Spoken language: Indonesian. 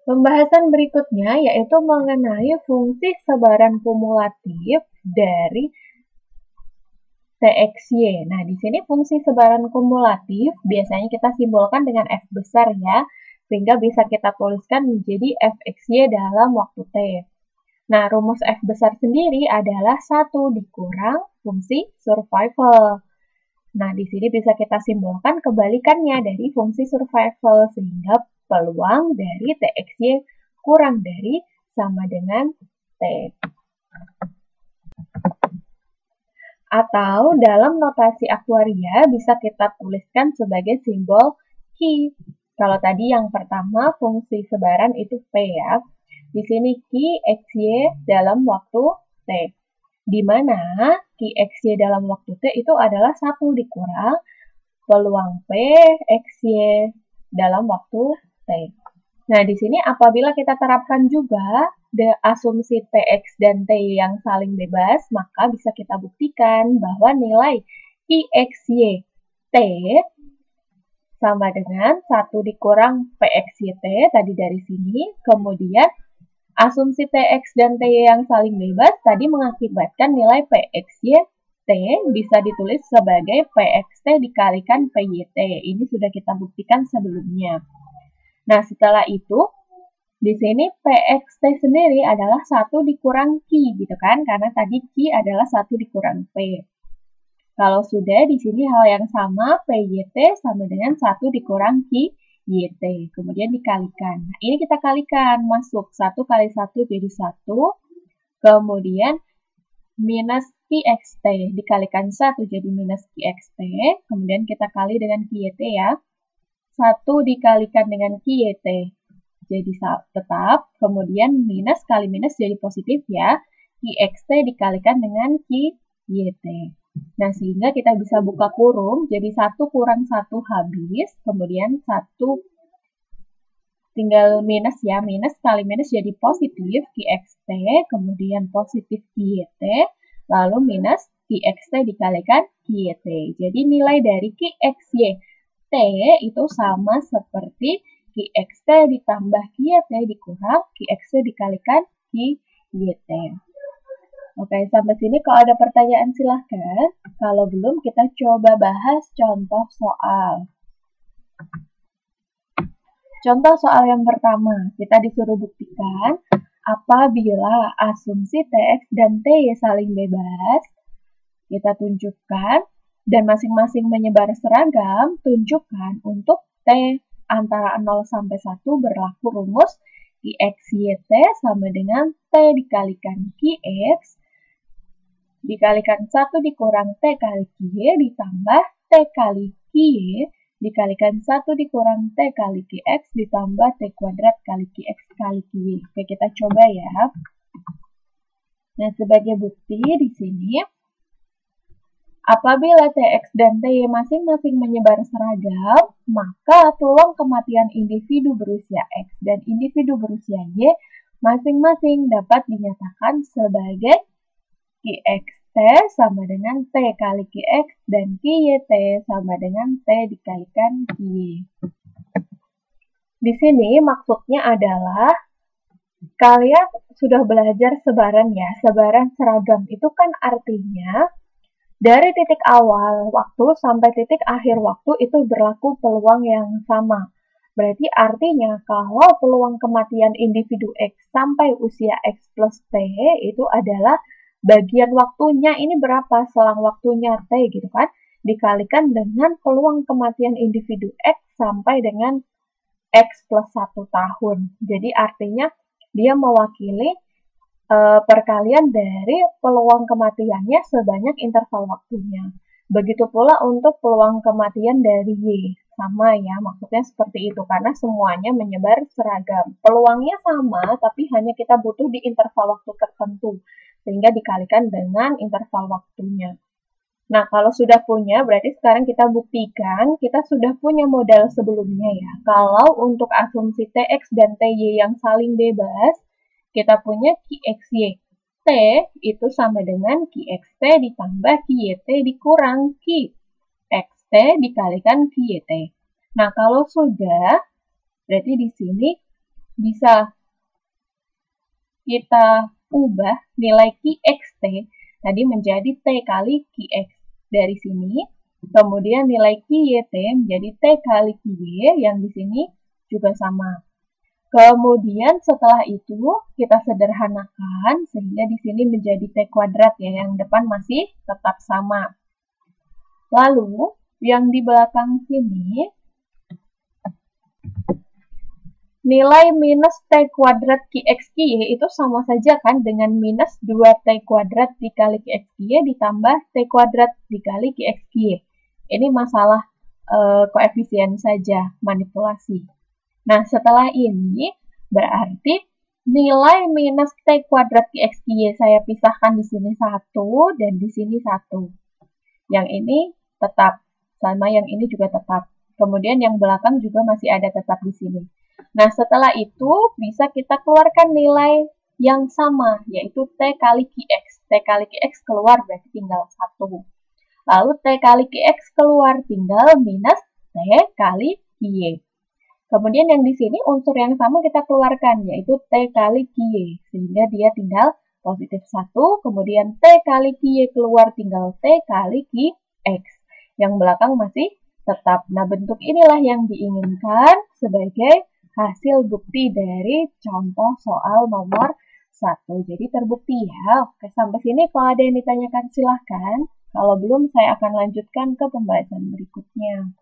Pembahasan berikutnya yaitu mengenai fungsi sebaran kumulatif dari TXY. Nah, di sini fungsi sebaran kumulatif biasanya kita simbolkan dengan F besar ya, sehingga bisa kita tuliskan menjadi Fxy dalam waktu T. Nah, rumus F besar sendiri adalah 1 dikurang fungsi survival. Nah, di sini bisa kita simbolkan kebalikannya dari fungsi survival, sehingga peluang dari TXY kurang dari sama dengan T. Atau dalam notasi aktuaria bisa kita tuliskan sebagai simbol Q. Kalau tadi yang pertama fungsi sebaran itu P ya. Di sini Q XY dalam waktu T. Di mana Q XY dalam waktu T itu adalah 1 dikurang peluang P XY dalam waktu T. Nah, di sini apabila kita terapkan juga asumsi Tx dan T yang saling bebas, maka bisa kita buktikan bahwa nilai Ixy T sama dengan 1 dikurang Pxy T tadi dari sini, kemudian asumsi Tx dan T yang saling bebas tadi mengakibatkan nilai Pxy T bisa ditulis sebagai Pxt dikalikan Pyt. Ini sudah kita buktikan sebelumnya. Nah, setelah itu, di sini PXT sendiri adalah 1 dikurang Q, gitu kan? Karena tadi Q adalah 1 dikurang P. Kalau sudah, di sini hal yang sama, PYT sama dengan 1 dikurang Q, YT. Kemudian dikalikan. Nah, ini kita kalikan. Masuk 1 kali 1 jadi 1. Kemudian minus QXT. Dikalikan 1 jadi minus QXT. Kemudian kita kali dengan QYT ya. 1 dikalikan dengan QYT jadi tetap, kemudian minus kali minus jadi positif ya, QXT dikalikan dengan QYT. Nah, sehingga kita bisa buka kurung, jadi 1 kurang 1 habis, kemudian 1 tinggal minus ya, minus kali minus jadi positif QXT, kemudian positif QYT, lalu minus QXT dikalikan QYT. Jadi nilai dari QXY T itu sama seperti QXT ditambah QYT dikurang QXT dikalikan QYT. Oke, sampai sini kalau ada pertanyaan silahkan. Kalau belum, kita coba bahas contoh soal. Contoh soal yang pertama, kita disuruh buktikan apabila asumsi Tx dan Ty saling bebas, kita tunjukkan, dan masing-masing menyebar seragam, tunjukkan untuk T antara 0 sampai 1 berlaku rumus QXYT sama dengan T dikalikan QX dikalikan 1 dikurang T kali QY ditambah T kali QY dikalikan 1 dikurang T kali QX ditambah T kuadrat kali QX kali QY. Oke, kita coba ya. Nah, sebagai bukti di sini, apabila Tx dan Ty masing-masing menyebar seragam, maka peluang kematian individu berusia X dan individu berusia Y masing-masing dapat dinyatakan sebagai QXT sama dengan T kali QX dan QYT sama dengan T dikalikan QY. Di sini maksudnya adalah kalian sudah belajar sebaran ya. Sebaran seragam itu kan artinya dari titik awal waktu sampai titik akhir waktu itu berlaku peluang yang sama. Berarti artinya kalau peluang kematian individu X sampai usia X plus T itu adalah bagian waktunya ini berapa, selang waktunya T gitu kan, dikalikan dengan peluang kematian individu X sampai dengan X plus 1 tahun. Jadi artinya dia mewakili perkalian dari peluang kematiannya sebanyak interval waktunya. Begitu pula untuk peluang kematian dari Y. Sama ya, maksudnya seperti itu. Karena semuanya menyebar seragam. Peluangnya sama, tapi hanya kita butuh di interval waktu tertentu. Sehingga dikalikan dengan interval waktunya. Nah, kalau sudah punya, berarti sekarang kita buktikan kita sudah punya modal sebelumnya ya. Kalau untuk asumsi Tx dan Ty yang saling bebas, kita punya QXY T itu sama dengan QXT ditambah QYT dikurang QXT dikalikan QYT. Nah, kalau sudah, berarti di sini bisa kita ubah nilai Qxt tadi menjadi T kali Qx. Dari sini, kemudian nilai Qyt menjadi T kali Qy yang di sini juga sama. Kemudian setelah itu kita sederhanakan sehingga di sini menjadi T kuadrat ya, yang depan masih tetap sama. Lalu yang di belakang sini nilai minus T kuadrat Qx/Ky itu sama saja kan dengan minus 2T kuadrat dikali Qx/Ky ditambah T kuadrat dikali Qx/Ky. Ini masalah koefisien saja, manipulasi. Nah, setelah ini berarti nilai minus T kuadrat Qx/Ky saya pisahkan di sini 1 dan di sini 1. Yang ini tetap, sama yang ini juga tetap. Kemudian yang belakang juga masih ada tetap di sini. Nah, setelah itu bisa kita keluarkan nilai yang sama, yaitu T kali Qx. T kali Qx keluar berarti tinggal 1. Lalu T kali Qx keluar tinggal minus T kali Ky. Kemudian yang di sini unsur yang sama kita keluarkan, yaitu T kali Ky. Sehingga dia tinggal positif 1, kemudian T kali Ky keluar tinggal T kali Qx. Yang belakang masih tetap. Nah, bentuk inilah yang diinginkan sebagai hasil bukti dari contoh soal nomor 1. Jadi terbukti ya. Oke, sampai sini kalau ada yang ditanyakan silahkan. Kalau belum, saya akan lanjutkan ke pembahasan berikutnya.